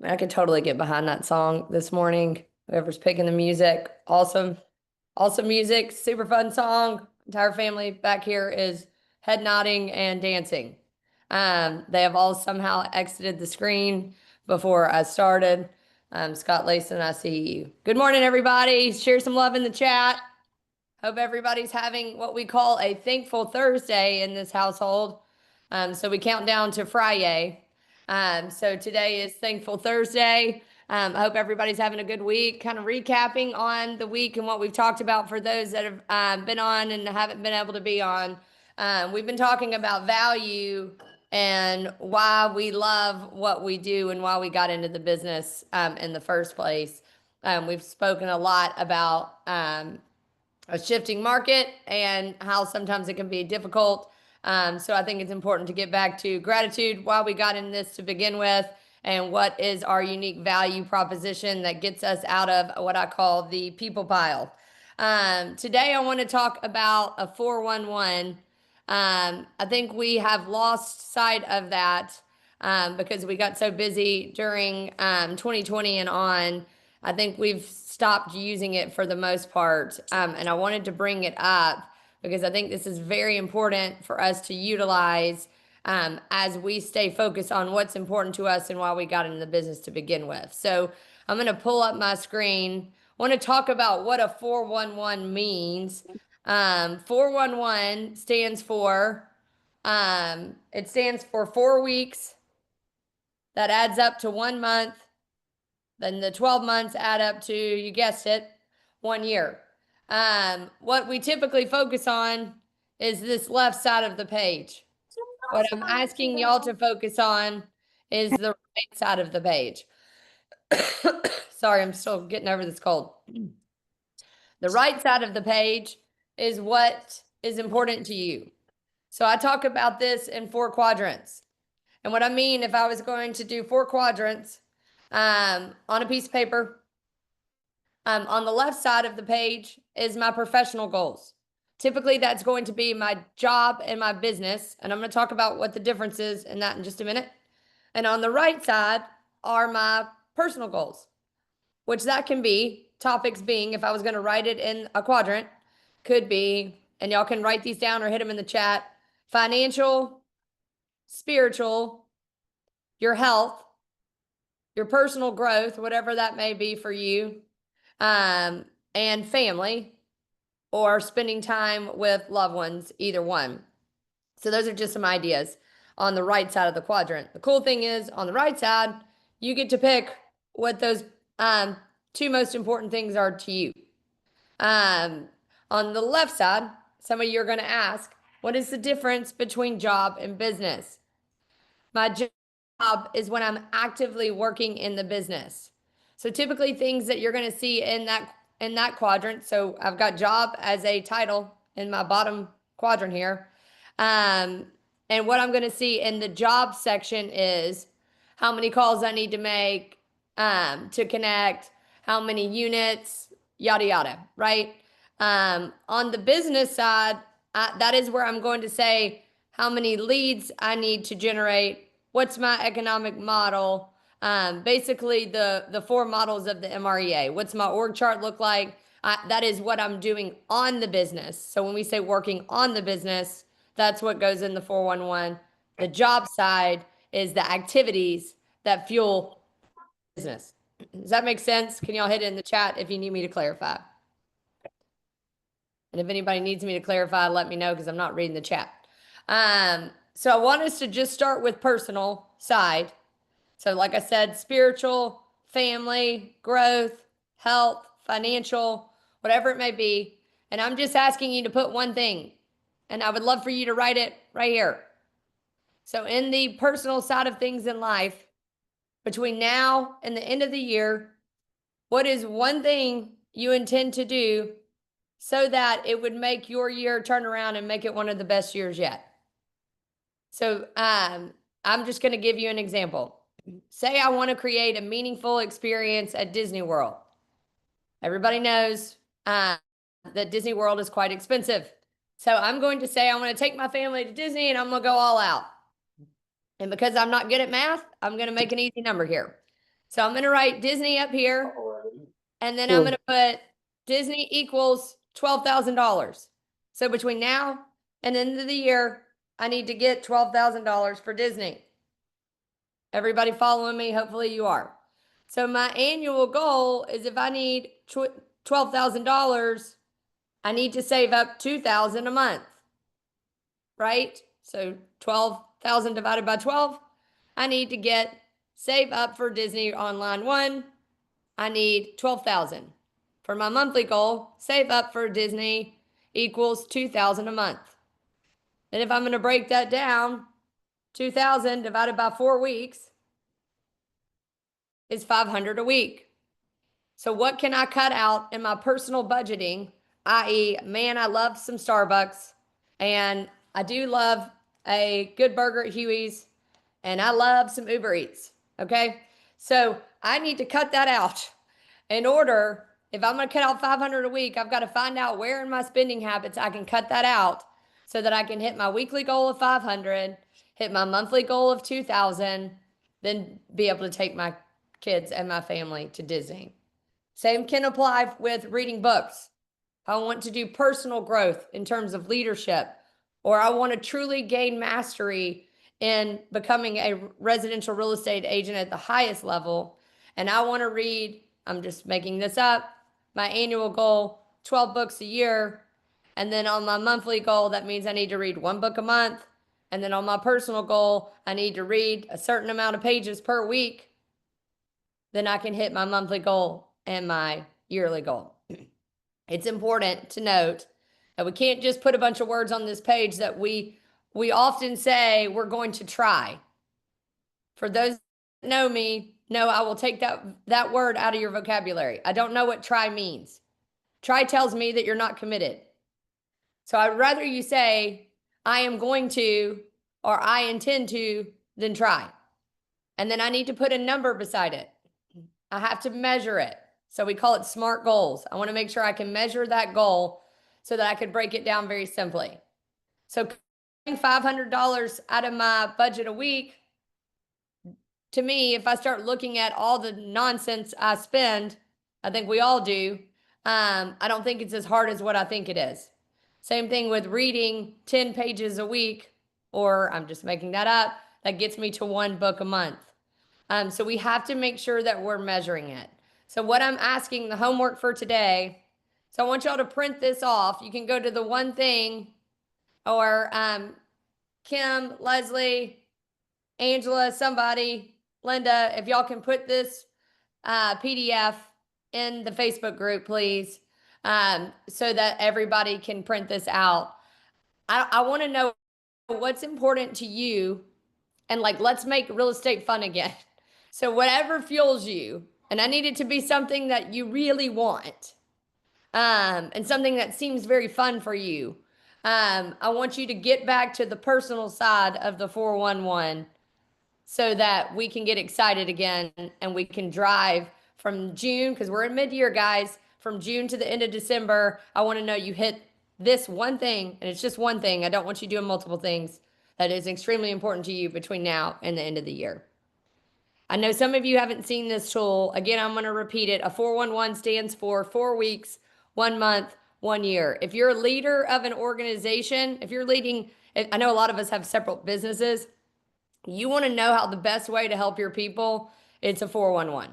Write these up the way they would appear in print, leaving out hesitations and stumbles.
I could totally get behind that song this morning. Whoever's picking the music, awesome. Awesome music, super fun song. Entire family back here is head nodding and dancing. They have all somehow exited the screen before I started. Scott Layson, I see you. Good morning, everybody. Share some love in the chat. Hope everybody's having what we call a thankful Thursday in this household. So we count down to Friday. So today is Thankful Thursday. I hope everybody's having a good week. Kind of recapping on the week and what we've talked about for those that have been on and haven't been able to be on. We've been talking about value and why we love what we do and why we got into the business in the first place. We've spoken a lot about a shifting market and how sometimes it can be difficult. So I think it's important to get back to gratitude, why we got in this to begin with, and what is our unique value proposition that gets us out of what I call the people pile. Today I want to talk about a 411. I think we have lost sight of that because we got so busy during 2020 and on. I think we've stopped using it for the most part. And I wanted to bring it up because I think this is very important for us to utilize as we stay focused on what's important to us and why we got into the business to begin with. So I'm going to pull up my screen. I want to talk about what a 411 means. 411 stands for, it stands for 4 weeks. That adds up to 1 month. Then the 12 months add up to, you guessed it, 1 year. What we typically focus on is this left side of the page. What I'm asking y'all to focus on is the right side of the page. Sorry, I'm still getting over this cold. The right side of the page is what is important to you. So I talk about this in 4 quadrants. And what I mean, if I was going to do 4 quadrants on a piece of paper, on the left side of the page is my professional goals. Typically, that's going to be my job and my business. And I'm going to talk about what the difference is in that in just a minute. And on the right side are my personal goals, which that can be topics being, if I was going to write it in a quadrant, could be, and y'all can write these down or hit them in the chat, financial, spiritual, your health, your personal growth, whatever that may be for you, and family, or spending time with loved ones, either one. So those are just some ideas on the right side of the quadrant. The cool thing is on the right side, you get to pick what those 2 most important things are to you. On the left side, some of you are going to ask, what is the difference between job and business? My job is when I'm actively working in the business. So typically things that you're going to see in that quadrant. So I've got job as a title in my bottom quadrant here. And what I'm going to see in the job section is how many calls I need to make to connect, how many units, yada, yada, right? On the business side, that is where I'm going to say how many leads I need to generate, what's my economic model, basically the 4 models of the MREA. What's my org chart look like? That is what I'm doing on the business. So when we say working on the business, that's what goes in the 411. The job side is the activities that fuel business. Does that make sense? Can y'all hit it in the chat if you need me to clarify? And if anybody needs me to clarify, let me know because I'm not reading the chat. So I want us to just start with personal side. So like I said, spiritual, family, growth, health, financial, whatever it may be. And I'm just asking you to put one thing. And I would love for you to write it right here. So in the personal side of things in life, between now and the end of the year, what is one thing you intend to do so that it would make your year turn around and make it one of the best years yet? So I'm just going to give you an example. Say I want to create a meaningful experience at Disney World. Everybody knows that Disney World is quite expensive. So I'm going to say I want to take my family to Disney and I'm going to go all out. And because I'm not good at math, I'm going to make an easy number here. So I'm going to write Disney up here, and then I'm going to put Disney equals $12,000. So between now and the end of the year, I need to get $12,000 for Disney. Everybody following me? Hopefully you are. So my annual goal is if I need $12,000, I need to save up $2,000 a month, right? So 12,000 divided by 12, I need to save up for Disney Online 1. I need 12,000. For my monthly goal, save up for Disney equals 2,000 a month. And if I'm going to break that down, 2,000 divided by 4 weeks is 500 a week. So what can I cut out in my personal budgeting? I.e., man, I love some Starbucks, and I do love a good burger at Huey's, and I love some Uber Eats. Okay. So I need to cut that out in order. If I'm going to cut out 500 a week, I've got to find out where in my spending habits I can cut that out so that I can hit my weekly goal of 500, hit my monthly goal of 2,000, then be able to take my kids and my family to Disney. Same can apply with reading books. I want to do personal growth in terms of leadership, or I want to truly gain mastery in becoming a residential real estate agent at the highest level. And I want to read, I'm just making this up, my annual goal, 12 books a year. And then on my monthly goal, that means I need to read 1 book a month. And then on my personal goal, I need to read a certain amount of pages per week. Then I can hit my monthly goal and my yearly goal. It's important to note that we can't just put a bunch of words on this page that we often say we're going to try. For those that know me, no, I will take that word out of your vocabulary. I don't know what try means. Try tells me that you're not committed. So I'd rather you say, I am going to, or I intend to, than try. And then I need to put a number beside it. I have to measure it. So we call it SMART goals. I want to make sure I can measure that goal so that I could break it down very simply. So cutting $500 out of my budget a week, to me, if I start looking at all the nonsense I spend, I think we all do, I don't think it's as hard as what I think it is. Same thing with reading 10 pages a week, or I'm just making that up, that gets me to 1 book a month. So we have to make sure that we're measuring it. So what I'm asking the homework for today, so I want y'all to print this off. You can go to the one thing, or Kim, Leslie, Angela, somebody, Linda, if y'all can put this PDF in the Facebook group, please, so that everybody can print this out. I want to know what's important to you, and like, let's make real estate fun again. So whatever fuels you, and I need it to be something that you really want, and something that seems very fun for you. I want you to get back to the personal side of the 411 so that we can get excited again and we can drive from June, because we're in mid-year, guys, from June to the end of December. I want to know you hit this one thing, and it's just one thing. I don't want you doing multiple things. That is extremely important to you between now and the end of the year. I know some of you haven't seen this tool. Again, I'm going to repeat it. A 411 stands for 4 weeks, 1 month, 1 year. If you're a leader of an organization, if you're leading, I know a lot of us have separate businesses. You want to know how the best way to help your people, it's a 411.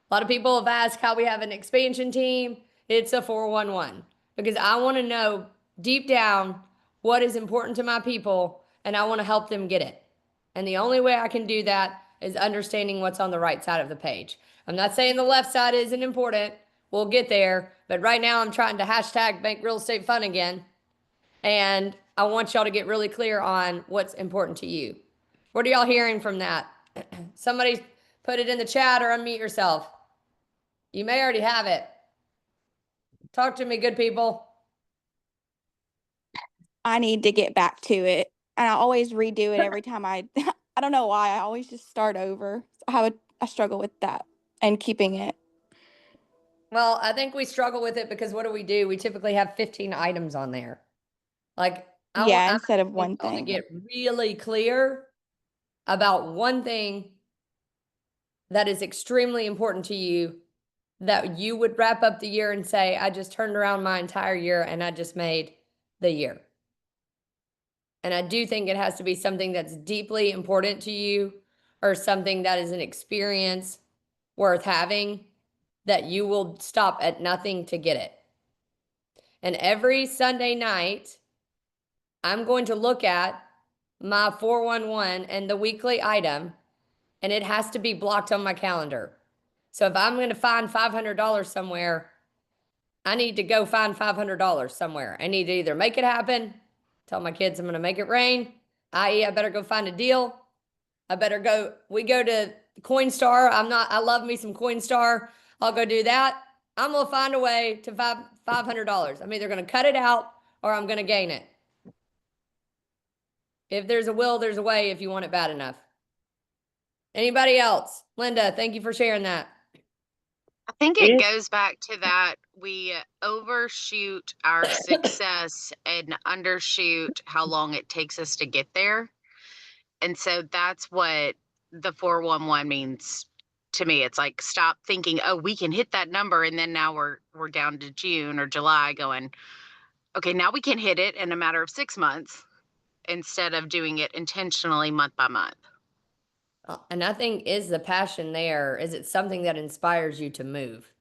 A lot of people have asked how we have an expansion team. It's a 411 because I want to know deep down what is important to my people, and I want to help them get it. And the only way I can do that is understanding what's on the right side of the page. I'm not saying the left side isn't important. We'll get there. But right now I'm trying to hashtag make real estate fun again. And I want y'all to get really clear on what's important to you. What are y'all hearing from that? Somebody put it in the chat or unmute yourself. You may already have it. Talk to me, good people. I need to get back to it. And I always redo it every time I don't know why. I always just start over. I struggle with that and keeping it. Well, I think we struggle with it because what do? We typically have 15 items on there. Like, Yeah, instead of one to thing. get really clear about one thing that is extremely important to you that you would wrap up the year and say, I just turned around my entire year and I just made the year? And I do think it has to be something that's deeply important to you or something that is an experience worth having that you will stop at nothing to get it. And every Sunday night, I'm going to look at my 411 and the weekly item, and it has to be blocked on my calendar. So if I'm going to find $500 somewhere, I need to go find $500 somewhere. I need to either make it happen, tell my kids I'm going to make it rain, i.e., I better go find a deal. I better go. We go to Coinstar. I love me some Coinstar. I'll go do that. I'm going to find a way to $500. I'm either going to cut it out or I'm going to gain it. If there's a will, there's a way if you want it bad enough. Anybody else? Linda, thank you for sharing that. I think it It, goes back to that we overshoot our success and undershoot how long it takes us to get there. And so that's what the 411 means to me. It's like stop thinking, oh, we can hit that number, and then now we're down to June or July going, okay, now we can hit it in a matter of 6 months instead of doing it intentionally month by month. And I think is the passion there? Is it something that inspires you to move?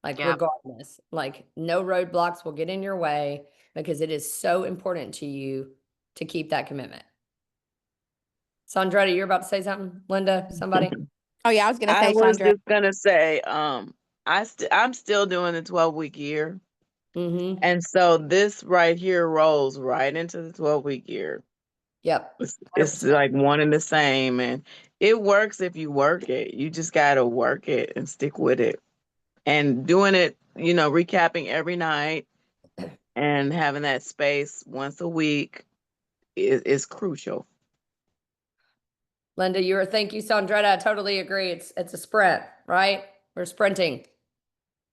Like, Yep. regardless, like no roadblocks will get in your way because it is so important to you to keep that commitment. Sandretta, you're about to say something? Linda, somebody? Oh yeah, I was gonna I say was Sandra. just gonna say, I'm still doing the 12-week year, Mm-hmm. and so this right here rolls right into the 12-week year. Yep. It's 100%. like one and the same, and it works if you work it. You just gotta work it and stick with it, and doing it. Recapping every night and having that space once a week is crucial. Linda, thank you, Sandretta. I totally agree. It's a sprint, right? We're sprinting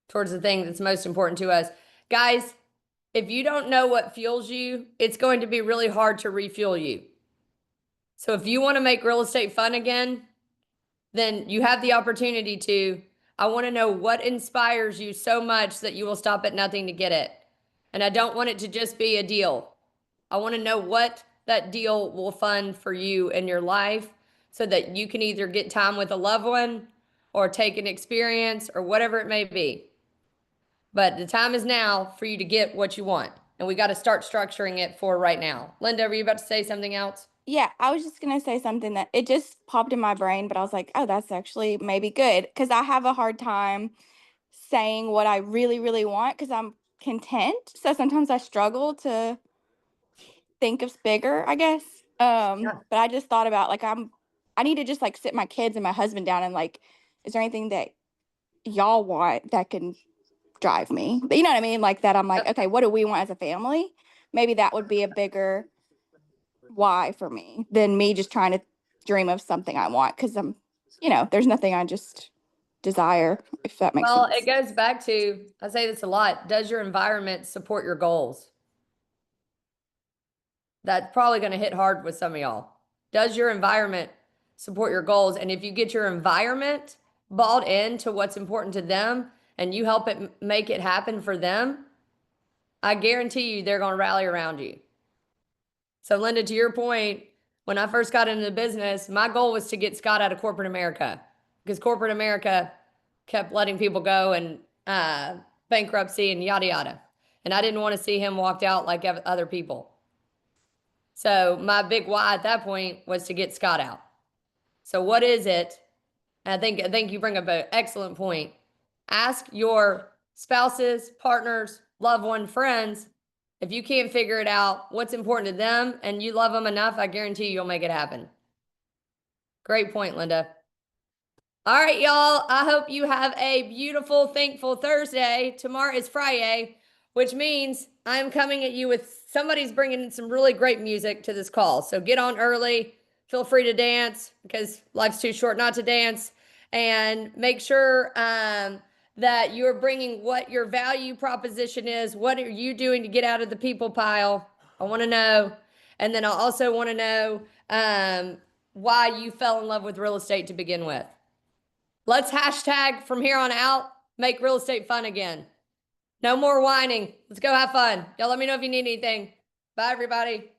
towards the thing that's most important to us. Guys, if you don't know what fuels you, it's going to be really hard to refuel you. So if you want to make real estate fun again, then you have the opportunity to. I want to know what inspires you so much that you will stop at nothing to get it. And I don't want it to just be a deal. I want to know what that deal will fund for you in your life so that you can either get time with a loved one or take an experience or whatever it may be. But the time is now for you to get what you want. And we got to start structuring it for right now. Linda, were you about to say something else? Yeah, I was just gonna say something that it just popped in my brain, but I was like, oh, that's actually maybe good because I have a hard time saying what I really, really want because I'm content. So sometimes I struggle to think of bigger, I guess. Yeah. But I just thought about like I need to just like sit my kids and my husband down and like, is there anything that y'all want that can drive me? But you know what I mean? Like that I'm like, okay, what do we want as a family? Maybe that would be a bigger why for me than me just trying to dream of something I want because there's nothing I just desire, if that makes Well, sense. it goes back to, I say this a lot, does your environment support your goals? That's probably going to hit hard with some of y'all. Does your environment support your goals? And if you get your environment bought into what's important to them and you help it make it happen for them, I guarantee you they're going to rally around you. So, Linda, to your point, when I first got into the business, my goal was to get Scott out of corporate America because corporate America kept letting people go and bankruptcy and yada yada. And I didn't want to see him walked out like other people. So my big why at that point was to get Scott out. So what is it? I think you bring up an excellent point. Ask your spouses, partners, loved one, friends. If you can't figure it out, what's important to them, and you love them enough, I guarantee you'll make it happen. Great point, Linda. All right, y'all. I hope you have a beautiful, thankful Thursday. Tomorrow is Friday, which means I'm coming at you with somebody's bringing some really great music to this call. So get on early. Feel free to dance because life's too short not to dance. And make sure that you're bringing what your value proposition is. What are you doing to get out of the people pile? I want to know. And then I also want to know why you fell in love with real estate to begin with. Let's hashtag from here on out, make real estate fun again. No more whining. Let's go have fun. Y'all let me know if you need anything. Bye, everybody.